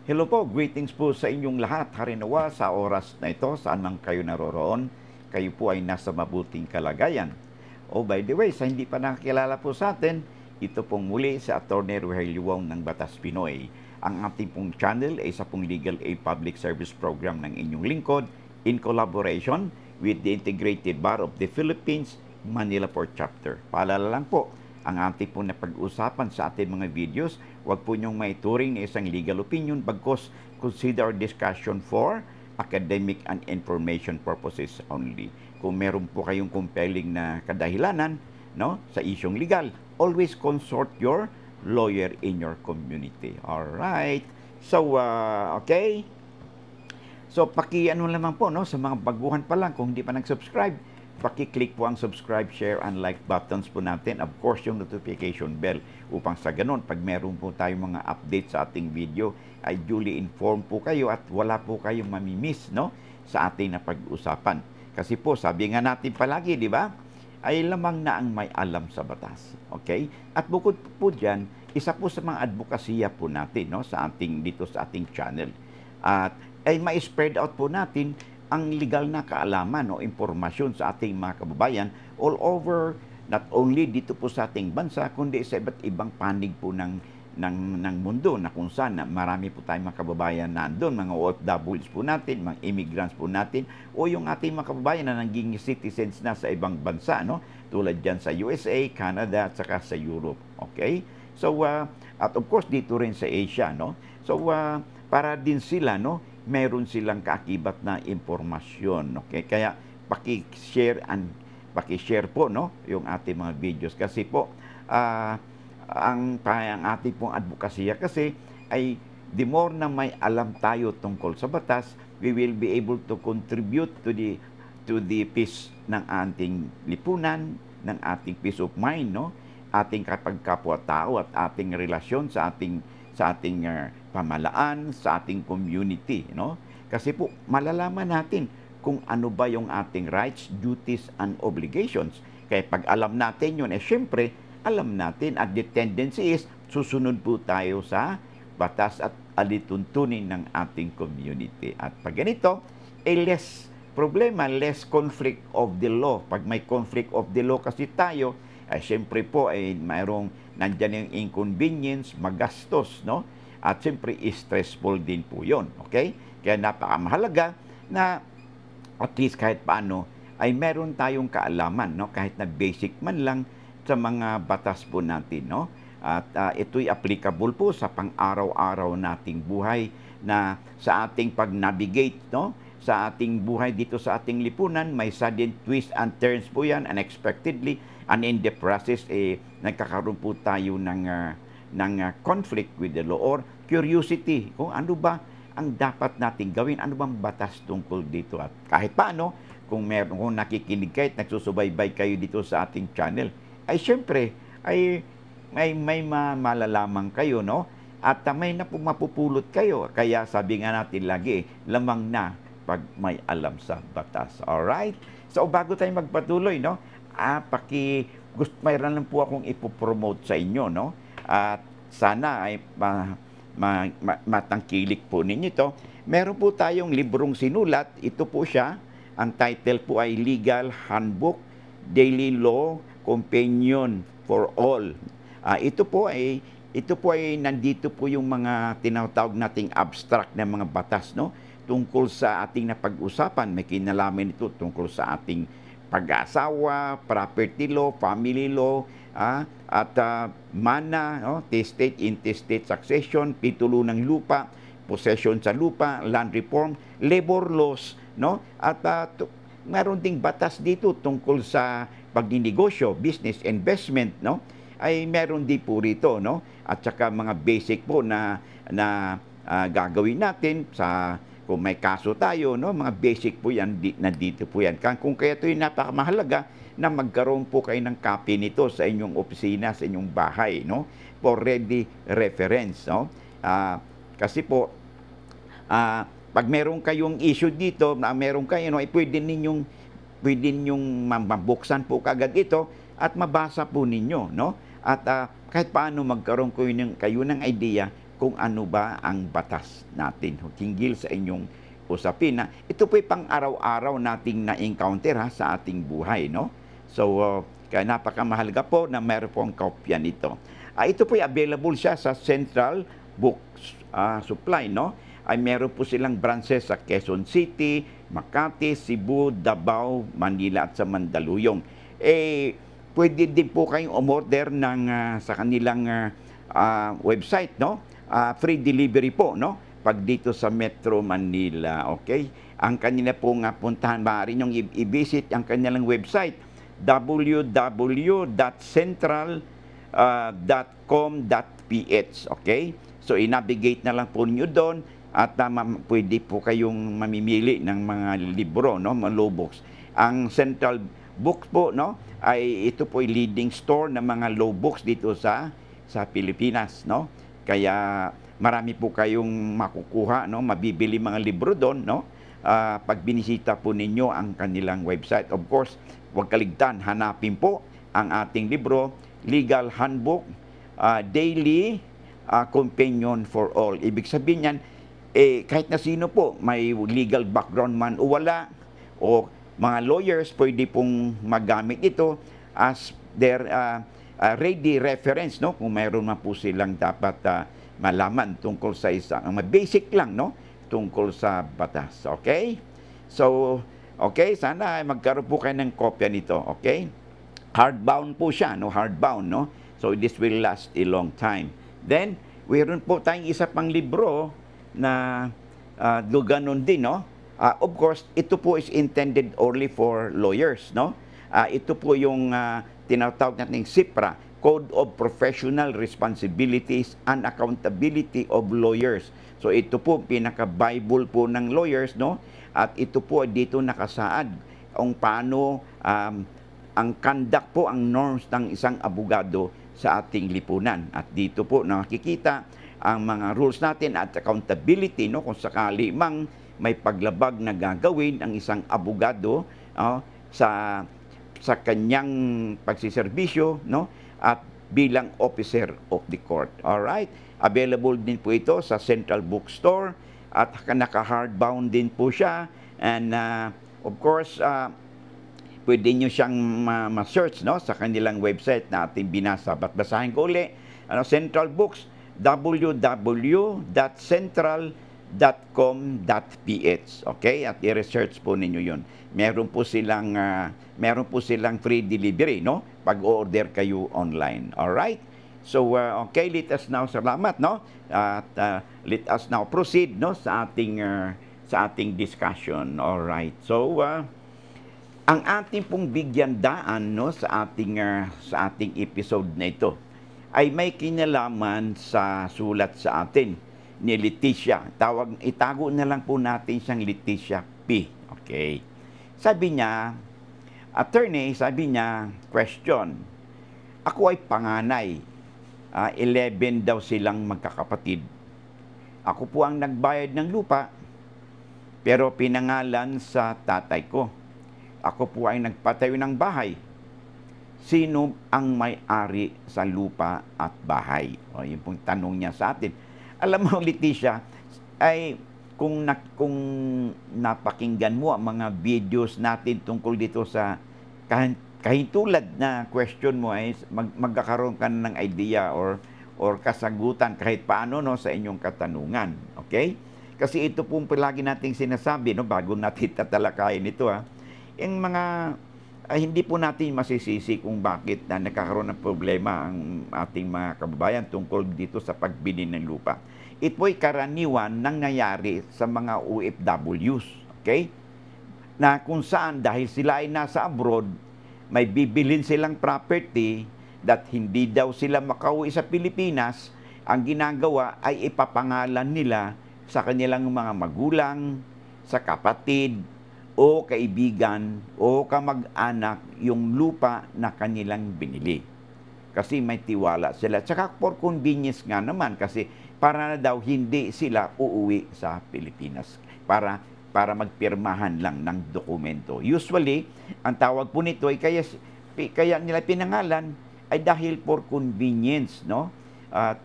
Hello po, greetings po sa inyong lahat. Harinawa sa oras na ito, saan man kayo naroroon, kayo po ay nasa mabuting kalagayan. Oh, by the way, sa hindi pa nakakilala po sa atin, ito pong muli si Atty. Rogelio Wong ng Batas Pinoy. Ang ating pong channel ay isa pong Legal Aid Public Service Program ng inyong lingkod in collaboration with the Integrated Bar of the Philippines, Manila Port Chapter. Paalala lang po, ang ating po na pag-usapan sa ating mga videos, huwag po niyong maituring na isang legal opinion, bagkus consider our discussion for academic and information purposes only. Kung meron po kayong compelling na kadahilanan sa isyong legal, always consult your lawyer in your community. Alright? So, okay? So, paki-ano naman po, sa mga baguhan pa lang, kung hindi pa nag-subscribe, paki-click po ang subscribe, share, and like buttons po natin. Of course, yung notification bell upang sa ganun, pag meron po tayong mga update sa ating video, ay duly informed po kayo at wala po kayong mamimiss sa ating na pag-usapan. Kasi po, sabi nga natin palagi, di ba? Ay lamang na ang may alam sa batas. Okay? At bukod po dyan, isa po sa mga advokasya po natin dito sa ating channel. At ay ma-spread out po natin ang legal na kaalaman o impormasyon sa ating mga kababayan all over, not only dito po sa ating bansa, kundi sa iba't ibang panig po ng mundo na kung saan marami po tayong mga kababayan na andun, mga OFWs po natin, mga immigrants po natin, o yung ating mga kababayan na naging citizens na sa ibang bansa, tulad dyan sa USA, Canada, at saka sa Europe. Okay? So, at of course, dito rin sa Asia, So, para din sila, meron silang kaakibat na impormasyon. Okay? Kaya paki-share po yung ating mga videos kasi po ang ating pong advokasya kasi ay the more na may alam tayo tungkol sa batas, we will be able to contribute to the peace ng ating lipunan, ng ating peace of mind, ating kapwa-tao at ating relasyon sa ating pamalaan, sa ating community, Kasi po, malalaman natin kung ano ba yung ating rights, duties, and obligations. Kaya pag alam natin yun, syempre, alam natin at the tendency is susunod po tayo sa batas at alituntunin ng ating community. At pag ganito, less problema, less conflict of the law. Pag may conflict of the law kasi tayo, syempre po mayroong nandyan yung inconvenience, magastos, At siyempre, stressful din po yun. Okay? Kaya napakamahalaga na at least kahit paano ay meron tayong kaalaman, kahit na basic man lang sa mga batas po natin. At ito'y applicable po sa pang-araw-araw nating buhay na sa ating pag-navigate, sa ating buhay dito sa ating lipunan, may sudden twist and turns po yan unexpectedly, and in the process, nagkakaroon po tayo ng conflict with the law or curiosity kung ano ba ang dapat nating gawin, ano bang batas tungkol dito. At kahit paano, kung nakikinig kayo at nagsusubaybay kayo dito sa ating channel, ay syempre, ay may malalaman kayo, At may mapupulot kayo. Kaya sabi nga natin lagi, lamang na pag may alam sa batas. Alright? So, bago tayo magpatuloy, mayroon lang po akong ipopromote sa inyo, At sana ay matangkilik po ninyo ito. Meron po tayong librong sinulat. Ito po siya. Ang title po ay Legal Handbook, Daily Law Companion for All. Ito po ay nandito po yung mga tinatawag nating abstract na mga batas, tungkol sa ating napag-usapan. May kinalaman ito tungkol sa ating pag-asawa, property law, family law, at mana, testate, intestate succession, titulo ng lupa, possession sa lupa, land reform, labor laws, At meron ding batas dito tungkol sa pagninegosyo, business, investment, Ay meron din po rito, At saka mga basic po na gagawin natin kung may kaso tayo, mga basic po yan, nandito po yan. Kung kaya ito'y napakamahalaga na magkaroon po kayo ng copy nito sa inyong opisina, sa inyong bahay, for ready reference, Kasi po, pag meron kayong issue dito, na meron kayo, pwede ninyong mabuksan po kagad ito at mabasa po ninyo, At kahit paano magkaroon kayo ng idea kung ano ba ang batas natin hinggil sa inyong usapin. Na ito po pang araw-araw nating na-encounter sa ating buhay, no? So, kaya napakamahalaga po na mayroon po ang kopya nito. Ito po available siya sa Central Books Supply, no? Ay meron po silang branches sa Quezon City, Makati, Cebu, Davao, Manila at sa Mandaluyong. Pwede din po kayong umorder ng sa kanilang website, no? Free delivery po, no? Pag dito sa Metro Manila, okay? Ang kanila po nga puntahan, maaari niyong i-visit ang kanilang website, www.central.com.ph, okay? So, i-navigate na lang po niyo doon at pwede po kayong mamimili ng mga libro, no? Mga law books. Ang Central Books po, no? Ay ito po ay leading store ng mga law books dito sa Pilipinas, no? Kaya marami po kayong makukuha, no? Mabibili mga libro doon, no? Pag binisita po ninyo ang kanilang website. Of course, huwag kaligtan, hanapin po ang ating libro, Legal Handbook, Daily Companion for All. Ibig sabihin yan, kahit na sino po, may legal background man o wala, o mga lawyers, pwede pong magamit ito as their ready reference, no? Kung mayroon man po silang dapat malaman tungkol sa isang basic lang, no? Tungkol sa batas. Okay? So, okay, sana magkaroon po kayo ng kopya nito. Okay? Hardbound po siya, no? Hardbound, no? So, this will last a long time. Then, mayroon po tayong isa pang libro na ganon din, no? Of course, ito po is intended only for lawyers, no? Ito po yung tinatawag natin CIPRA, Code of Professional Responsibilities and Accountability of Lawyers. So ito po pinaka-Bible po ng lawyers, no? At ito po dito nakasaad kung paano ang conduct po, ang norms ng isang abogado sa ating lipunan. At dito po nakikita ang mga rules natin at accountability, no? Kung sakali mang may paglabag na gagawin ang isang abogado sa kanyang pagsiservisyo, no? At bilang officer of the court. Alright? Available din po ito sa Central Bookstore at naka-hardbound din po siya. And of course, pwede nyo siyang ma-search, no? Sa kanilang website na ating binasa. Basahin ko ulit. Central Books, www.central.com.ph. Okay? At i-research po ninyo yun. Meron po silang free delivery, no? Pag-order kayo online. Alright? So, okay, let us now, salamat, no? At let us now proceed, no? Sa ating discussion. Alright. So, ang ating pong bigyan daan, no? Sa ating episode na ito ay may kinalaman sa sulat sa atin ni Leticia. Itago na lang po natin siyang Leticia P. Okay. Sabi niya, attorney, sabi niya, question. Ako ay panganay. 11 daw silang magkakapatid. Ako po ang nagbayad ng lupa, pero pinangalan sa tatay ko. Ako po ay nagpatayo ng bahay. Sino ang may-ari sa lupa at bahay? O, yun pong tanong niya sa atin. Alam mo, Leticia, ay kung napakinggan mo ang mga videos natin tungkol dito sa kahintulad na question mo, ay magkakaroon ka ng idea or kasagutan kahit paano, no, sa inyong katanungan. Okay? Kasi ito pong palagi nating sinasabi, no, bago natin tatalakayin ito, yung mga hindi po natin masisisi kung bakit na nagkakaroon ng problema ang ating mga kababayan tungkol dito sa pagbili ng lupa. Ito ay karaniwan nangyayari sa mga OFWs, okay? Na kung saan dahil sila ay nasa abroad, may bibilin silang property that hindi daw sila makauwi sa Pilipinas, ang ginagawa ay ipapangalan nila sa kanilang mga magulang, sa kapatid, o kaibigan o kamag-anak yung lupa na kanilang binili. Kasi may tiwala sila. Tsaka for convenience nga naman kasi para na daw hindi sila uuwi sa Pilipinas. Para magpirmahan lang ng dokumento. Usually, ang tawag po nito ay kaya nila pinangalan ay dahil for convenience, no?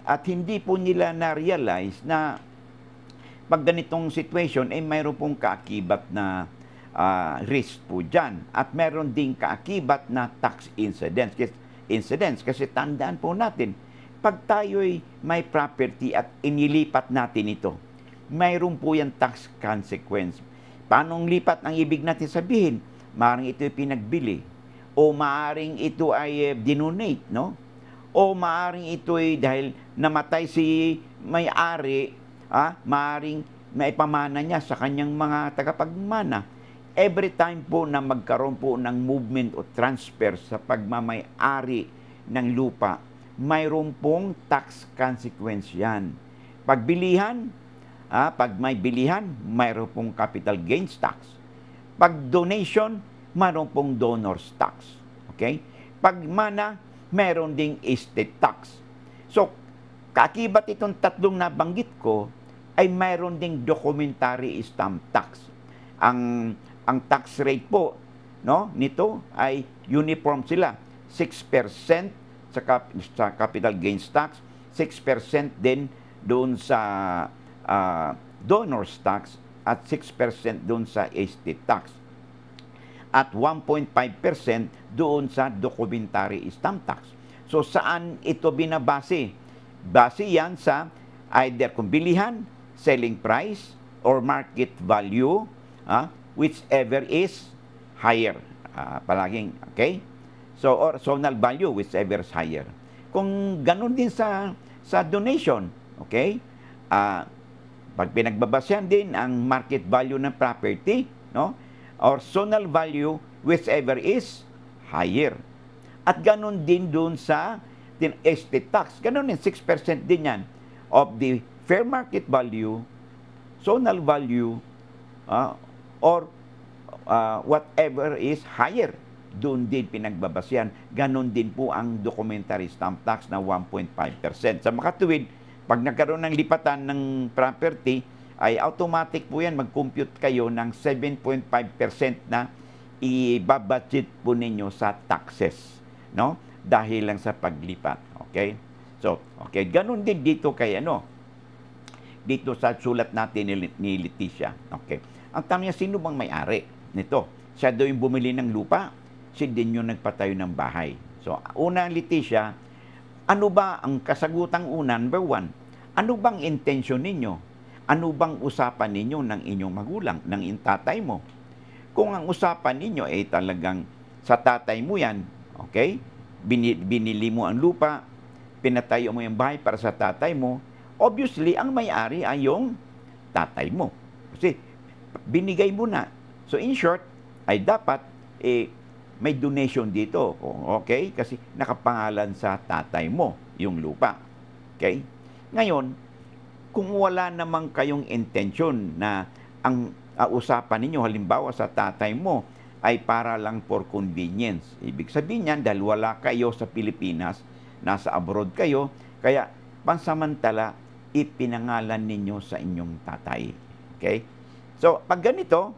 At hindi po nila na-realize na pag ganitong situation, mayroon pong kaakibat na risk po dyan. At meron ding kaakibat na tax incidents. Kasi tandaan po natin, pag tayo'y may property at inilipat natin ito, mayroon po yan tax consequence. Paano lipat ang ibig natin sabihin? Maaring ito ay pinagbili, o maaring ito ay dinonate, no? O maaring ito ay dahil namatay si may-ari, maaring maipamana niya sa kanyang mga tagapagmana. Every time po na magkaroon po ng movement o transfer sa pagmamay-ari ng lupa, mayroon pong tax consequence yan. Pagbilihan, pag may bilihan, mayroon pong capital gains tax. Pag donation, mayroon pong donor's tax. Okay? Pag mana, mayroon ding estate tax. So, kaakibat itong tatlong nabanggit ko, ay mayroon ding documentary stamp tax. Ang tax rate po, no, nito ay uniform sila. 6% sa capital gains tax, 6% din doon sa donor's tax, at 6% doon sa estate tax. At 1.5% doon sa documentary stamp tax. So, saan ito binabase? Base yan sa either kung bilihan, selling price, or market value, whichever is higher. Palaging, okay? So, or zonal value, whichever is higher. Kung ganun din sa donation, okay? Pag pinagbabasyan din ang market value ng property, no? Or zonal value, whichever is higher. At ganun din dun sa estate tax. Ganun din, 6% din yan of the fair market value, zonal value, or whatever is higher. Doon din pinagbabasyan. Ganun din po ang documentary stamp tax na 1.5%. Sa makatuwid, pag nagkaroon ng lipatan ng property, ay automatic po yan, mag-compute kayo ng 7.5% na ibabudget po ninyo sa taxes, no? Dahil lang sa paglipat, okay? So, okay, ganun din dito kay dito sa sulat natin ni Leticia, okay? Ang tanong niya, sino bang may-ari nito? Siya daw yung bumili ng lupa, siya din yung nagpatayo ng bahay. So, una, Leticia, ano ba ang kasagutang una? Number 1, ano bang intention ninyo? Ano bang usapan ninyo ng inyong magulang, ng tatay mo? Kung ang usapan ninyo ay talagang sa tatay mo yan, okay? Binili mo ang lupa, pinatayo mo yung bahay para sa tatay mo, obviously, ang may-ari ay yung tatay mo. Kasi binigay mo na. So, in short, ay dapat may donation dito. Okay? Kasi nakapangalan sa tatay mo yung lupa. Okay? Ngayon, kung wala namang kayong intention na ang usapan ninyo, halimbawa sa tatay mo, ay para lang for convenience. Ibig sabihin yan, dahil wala kayo sa Pilipinas, nasa abroad kayo, kaya pansamantala, ipinangalan ninyo sa inyong tatay. Okay? So, pag ganito,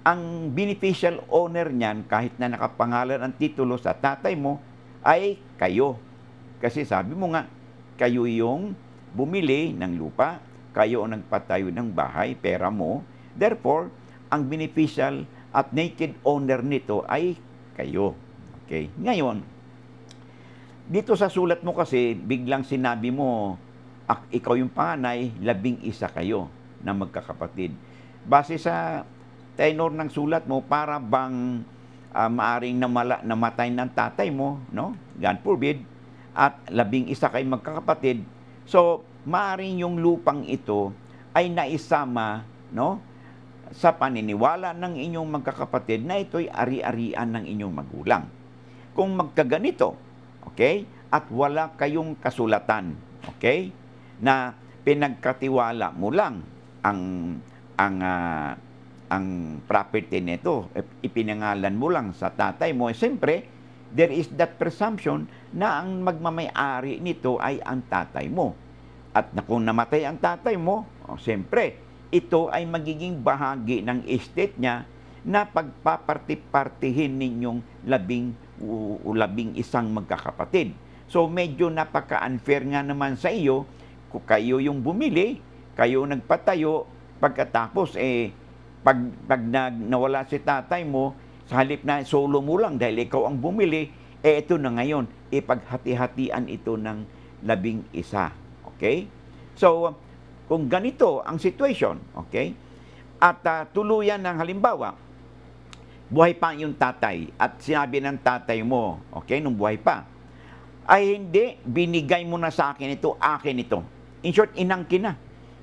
ang beneficial owner niyan, kahit na nakapangalan ang titulo sa tatay mo, ay kayo. Kasi sabi mo nga, kayo yung bumili ng lupa, kayo ang nagpatayo ng bahay, pera mo. Therefore, ang beneficial at naked owner nito ay kayo. Okay? Ngayon, dito sa sulat mo kasi, biglang sinabi mo, ikaw yung panganay, 11 kayo na magkakapatid. Base sa tenor ng sulat mo, para bang maaring namatay ng tatay mo, no? God forbid, at 11 kayo magkakapatid. So, maaring yung lupang ito ay naisama, no, sa paniniwala ng inyong magkakapatid na ito'y ari-arian ng inyong magulang. Kung magkaganito, okay, at wala kayong kasulatan, okay, na pinagkatiwala mo lang ang property nito, ipinangalan mo lang sa tatay mo, siyempre, there is that presumption na ang magmamay-ari nito ay ang tatay mo. At kung namatay ang tatay mo, siyempre, ito ay magiging bahagi ng estate niya na pagpaparti-partihin ninyong 11 magkakapatid. So medyo napaka-unfair nga naman sa iyo kung kayo yung bumili, kayo nagpatayo, pagkatapos pag nawala si tatay mo, sa halip na solo mo lang dahil ikaw ang bumili, ito na ngayon, ipaghati-hatian ito ng 11. Okay? So, kung ganito ang situation, okay? At tuluyan ng halimbawa, buhay pa yung tatay at sinabi ng tatay mo, okay, nung buhay pa, ay hindi, binigay mo na sa akin ito, akin ito. In short, inangkin na.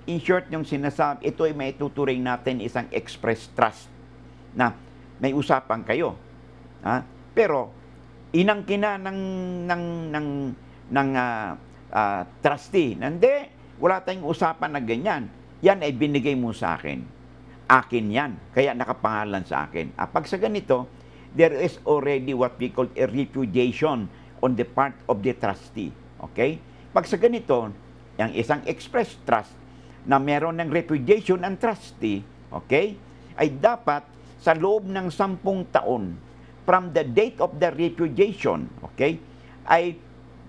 In short, yung sinasabi, ito ay may tuturing natin isang express trust na may usapan kayo. Ha? Pero, inangkin na ng trustee. Hindi, wala tayong usapan na ganyan. Yan ay binigay mo sa akin. Akin yan. Kaya nakapangalan sa akin. Pag sa ganito, there is already what we call a repudiation on the part of the trustee. Okay? Pag sa ganito, yung isang express trust na meron ng repudiation ang trustee, okay, ay dapat sa loob ng 10 taon from the date of the repudiation, okay, ay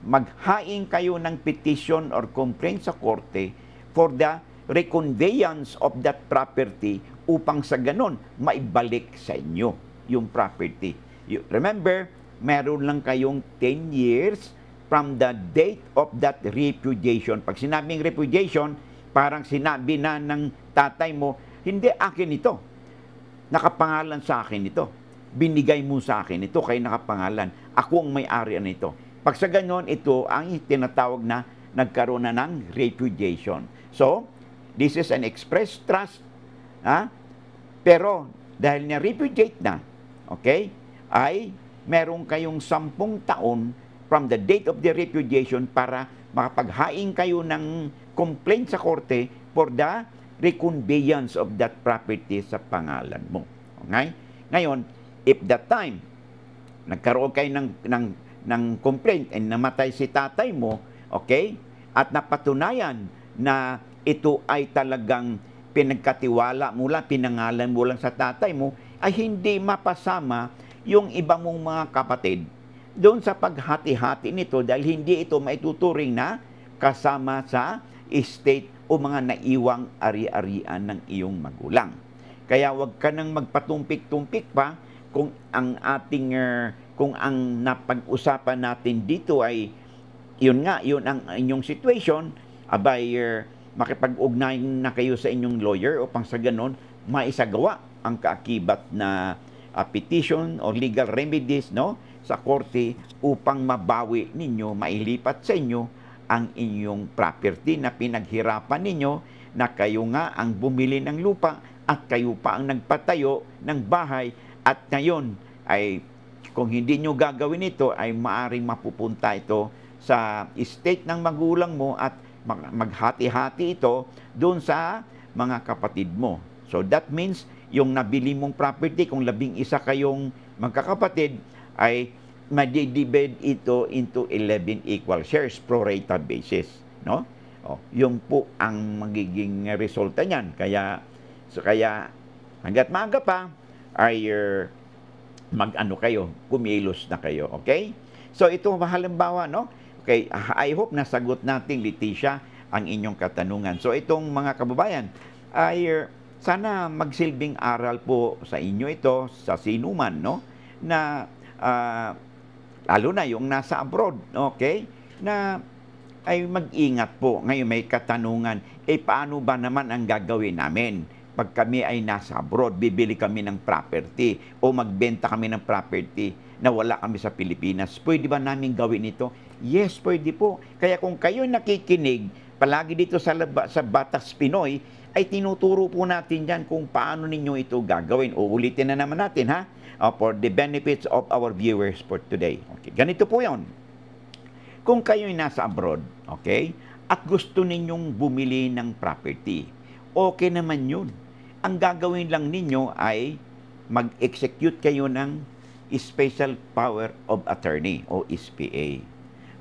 maghain kayo ng petition or complaint sa korte for the reconveyance of that property upang sa ganon maibalik sa inyo yung property. Remember, meron lang kayong 10 years from the date of that repudiation. Pag sinabing repudiation, parang sinabi na ng tatay mo, hindi akin ito. Nakapangalan sa akin ito. Binigay mo sa akin ito, kaya nakapangalan. Ako ang may-ari nito. Pag sa ganon, ito ang tinatawag na nagkaroon na ng repudiation. So, this is an express trust. Pero, dahil na-repudiate na, okay, ay meron kayong 10 taon from the date of the repudiation para makapaghain kayo ng complaint sa korte for the reconveyance of that property sa pangalan mo. Okay? Ngayon, if that time, nagkaroon kayo ng complaint and namatay si tatay mo, okay, at napatunayan na ito ay talagang pinagkatiwala mo lang, pinangalan mo lang sa tatay mo, ay hindi mapasama yung iba mong mga kapatid doon sa paghati-hati nito dahil hindi ito maituturing na kasama sa estate o mga naiwang ari-arian ng iyong magulang. Kaya wag ka nang magpatumpik-tumpik pa kung ang kung ang napag-usapan natin dito ay yun ang inyong situation, abay makipag-ugnayan na kayo sa inyong lawyer upang sa ganon maisagawa ang kaakibat na petition or legal remedies, no, sa korte upang mabawi ninyo, mailipat sa inyo ang inyong property na pinaghirapan ninyo na kayo nga ang bumili ng lupa at kayo pa ang nagpatayo ng bahay at ngayon ay kung hindi nyo gagawin ito ay maaring mapupunta ito sa estate ng magulang mo at maghati-hati ito doon sa mga kapatid mo. So that means yung nabili mong property, kung 11 kayong magkakapatid, ay madidivide ito into 11 equal shares pro rata basis, no? Yung po ang magiging resulta niyan. Kaya hangga't maaga pa ay mag-ano kayo, kumilos na kayo, okay? So ito halimbawa, no? Okay, I hope nasagot natin, Leticia, ang inyong katanungan. So itong mga kababayan ay sana magsilbing aral po sa inyo ito, sa sinuman, no? Na lalo na yung nasa abroad, okay? Na ay mag-ingat po. Ngayon may katanungan, paano ba naman ang gagawin namin? Pag kami ay nasa abroad, bibili kami ng property o magbenta kami ng property na wala kami sa Pilipinas. Pwede ba namin gawin ito? Yes, pwede po. Kaya kung kayo nakikinig, palagi dito sa Batas Pinoy, ay tinuturo po natin yan kung paano ninyo ito gagawin. Uulitin na naman natin, ha? For the benefits of our viewers for today. Okay, ganito po yon. Kung kayo ay nasa abroad, okay, at gusto ninyong bumili ng property, okay naman yun. Ang gagawin lang ninyo ay mag-execute kayo ng Special Power of Attorney o SPA.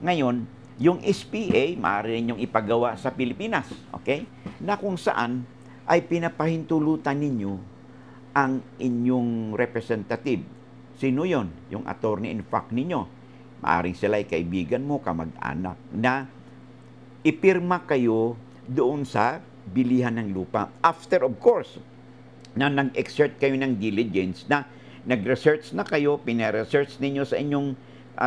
Ngayon, yung SPA, maaari ninyong ipagawa sa Pilipinas, okay? Na kung saan ay pinapahintulutan ninyo ang inyong representative. Sino yon? Yung attorney in fact ninyo Maaring sila ay kaibigan mo, kamag-anak, na ipirma kayo doon sa bilihan ng lupa. After, of course, na nag-exert kayo ng diligence, na nag-research na kayo, pina-research ninyo sa inyong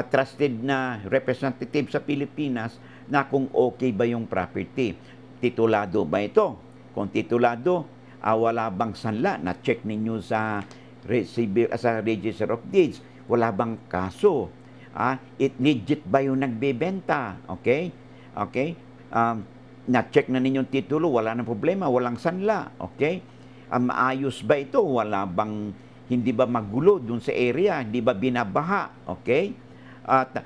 trusted na representative sa Pilipinas na kung okay ba yung property. Titulado ba ito? Kung titulado, wala bang sanla? Na-check ninyo sa Register of Deeds. Wala bang kaso? It legit ba yung nagbebenta? Okay? Okay? Na-check na ninyong titulo, wala nang problema, walang sanla. Okay? Maayos ba ito? Wala bang, hindi ba magulo dun sa area? Hindi ba binabaha? Okay? At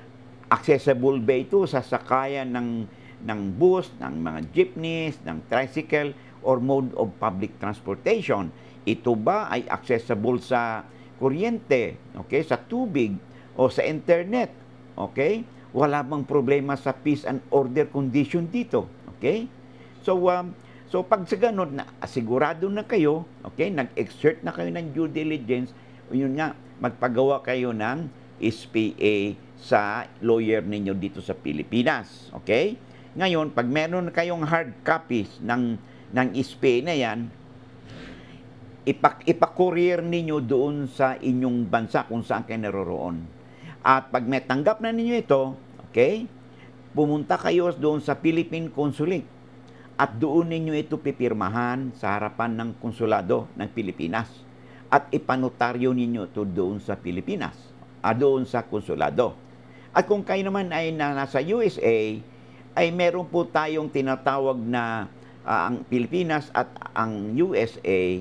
accessible ba ito sa sakayan ng bus, ng mga jeepneys, ng tricycle, or mode of public transportation? Ito ba ay accessible sa kuryente, okay, sa tubig, o sa internet? Okay? Wala bang problema sa peace and order condition dito? Okay? So pag sa ganun, sigurado na kayo, okay, nag-exert na kayo ng due diligence, yun nga, magpagawa kayo ng SPA sa lawyer ninyo dito sa Pilipinas. Okay? Ngayon, pag meron kayong hard copies ng SPA na yan, ipa-courier ninyo doon sa inyong bansa kung saan kayo naroroon. At pag may tanggap na ninyo ito, okay, pumunta kayo doon sa Philippine Consulate at doon ninyo ito pipirmahan sa harapan ng konsulado ng Pilipinas at ipanotaryo ninyo ito doon sa Pilipinas, doon sa konsulado. At kung kayo naman ay nasa USA, ay meron po tayong tinatawag na ang Pilipinas at ang USA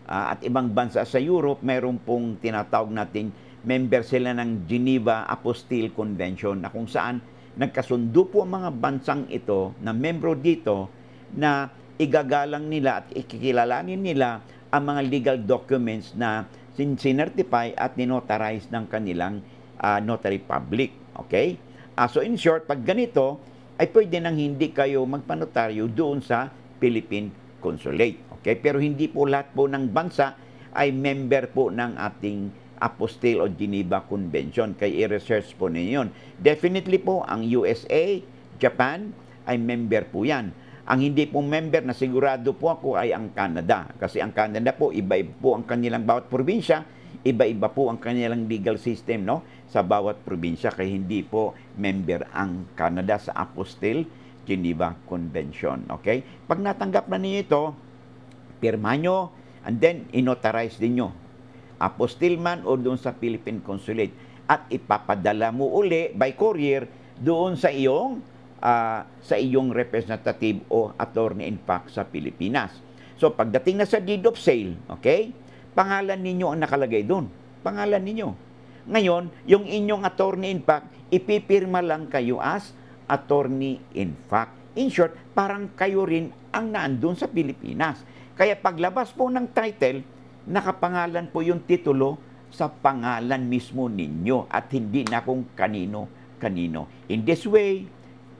at ibang bansa sa Europe, meron pong tinatawag natin member sila ng Geneva Apostille Convention na kung saan nagkasundo po ang mga bansang ito na membro dito na igagalang nila at ikikilalanin nila ang mga legal documents na sinertify at ninotarize ng kanilang notary public. Okay? So in short, pag ganito, ay pwede nang hindi kayo magpanotaryo doon sa Philippine Consulate. Okay? Pero hindi po lahat po ng bansa ay member po ng ating Apostille o Geneva Convention. Kaya i-research po ninyo. Definitely po, ang USA, Japan, ay member po yan. Ang hindi po member na sigurado po ako ay ang Canada. Kasi ang Canada po, iba-iba po ang kanilang bawat probinsya, iba-iba po ang kanilang legal system, no, sa bawat probinsya. Kaya hindi po member ang Canada sa Apostille Geneva Convention. Okay? Pag natanggap na niyo ito, pirma nyo, and then inotarize din nyo. Apostille man o doon sa Philippine Consulate. At ipapadala mo uli by courier doon sa iyong representative o attorney-in-fact sa Pilipinas. So, pagdating na sa deed of sale, okay, pangalan ninyo ang nakalagay doon. Pangalan ninyo. Ngayon, yung inyong attorney-in-fact, ipipirma lang kayo as attorney-in-fact. In short, parang kayo rin ang naandun sa Pilipinas. Kaya paglabas po ng title, nakapangalan po yung titulo sa pangalan mismo ninyo at hindi na kung kanino-kanino. In this way,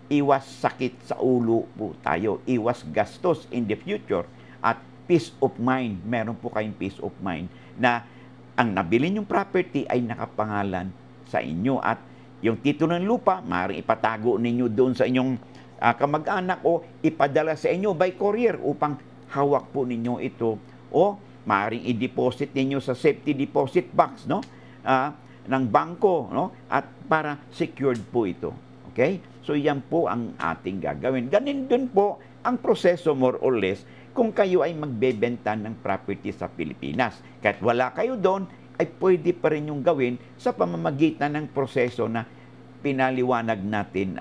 iwas sakit sa ulo po tayo. Iwas gastos in the future at peace of mind. Meron po kayong peace of mind na ang nabili nyong property ay nakapangalan sa inyo at yung titulo ng lupa, maaaring ipatago ninyo doon sa inyong kamag-anak o ipadala sa inyo by courier upang hawak po ninyo ito o maaaring i-deposit ninyo sa safety deposit box, no, ng bangko, no, at para secured po ito. Okay? So, yan po ang ating gagawin. Ganun din po ang proseso more or less kung kayo ay magbebenta ng property sa Pilipinas. Kahit wala kayo doon, ay pwede pa rin yung gawin sa pamamagitan ng proseso na pinaliwanag natin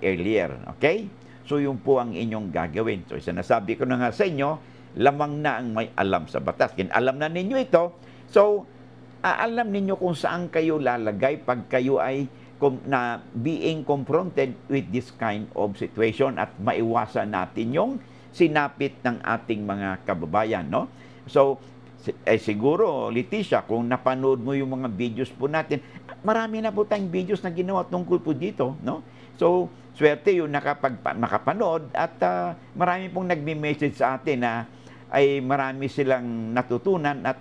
earlier. Okay? So, yun po ang inyong gagawin. So, sinasabi ko na nga sa inyo, lamang na ang may alam sa batas. Alam na ninyo ito. So, alam ninyo kung saan kayo lalagay pag kayo ay na being confronted with this kind of situation at maiwasan natin yung sinapit ng ating mga kababayan, no? So, siguro, Leticia, kung napanood mo yung mga videos po natin, marami na po tayong videos na ginawa tungkol po dito, no? So, swerte yung nakapanood at marami pong nagme-message sa atin na ay marami silang natutunan at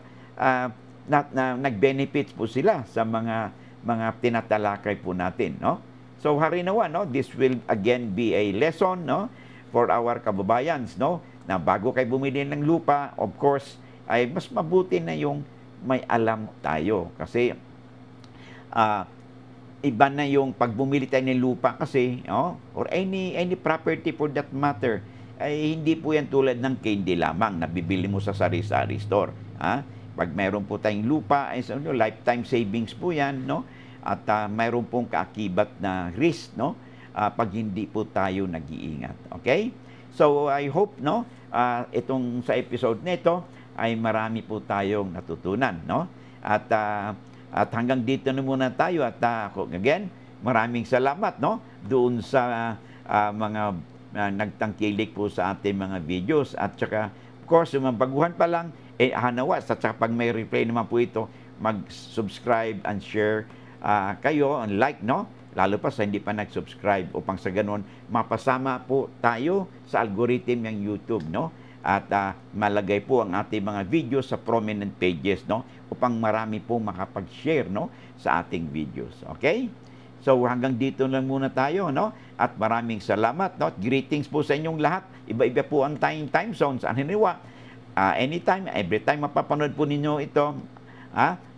nag-benefits po sila sa mga mga tinatalakay po natin, no? So harinawa, no, this will again be a lesson, no, for our kababayans, no, na bago kayo bumili ng lupa, of course, ay mas mabuti na yung may alam tayo. Kasi iba na yung pag bumili tayo ng lupa kasi, or any property for that matter, ay hindi po yan tulad ng candy lamang na bibili mo sa sari-sari store. Pag mayroon po tayong lupa, ay lifetime savings po yan, no? At mayroon pong kaakibat na risk, no? Pag hindi po tayo nag-iingat. Okay? So I hope, no, itong sa episode nito ay marami po tayong natutunan, no? At hanggang dito na muna tayo at again, maraming salamat, no, doon sa mga nagtangkilik po sa ating mga videos. At saka, of course, yung mga baguhan pa lang, hanawas. At saka pag may replay naman po ito, mag-subscribe and share kayo, and like, no? Lalo pa sa hindi pa nag-subscribe upang sa ganun, mapasama po tayo sa algorithm ng YouTube, no? At malagay po ang ating mga videos sa prominent pages, no? Upang marami po makapag-share, no, sa ating videos. Okay? So hanggang dito lang muna tayo, no? At maraming salamat, no? Greetings po sa inyong lahat. Iba-iba po ang time zones. Aniniwa, anytime, every time mapapanood po ninyo ito,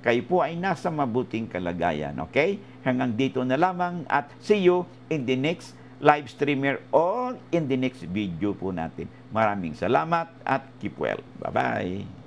kayo po ay nasa mabuting kalagayan. Okay? Hanggang dito na lamang at see you in the next live streamer or in the next video po natin. Maraming salamat at keep well. Bye-bye.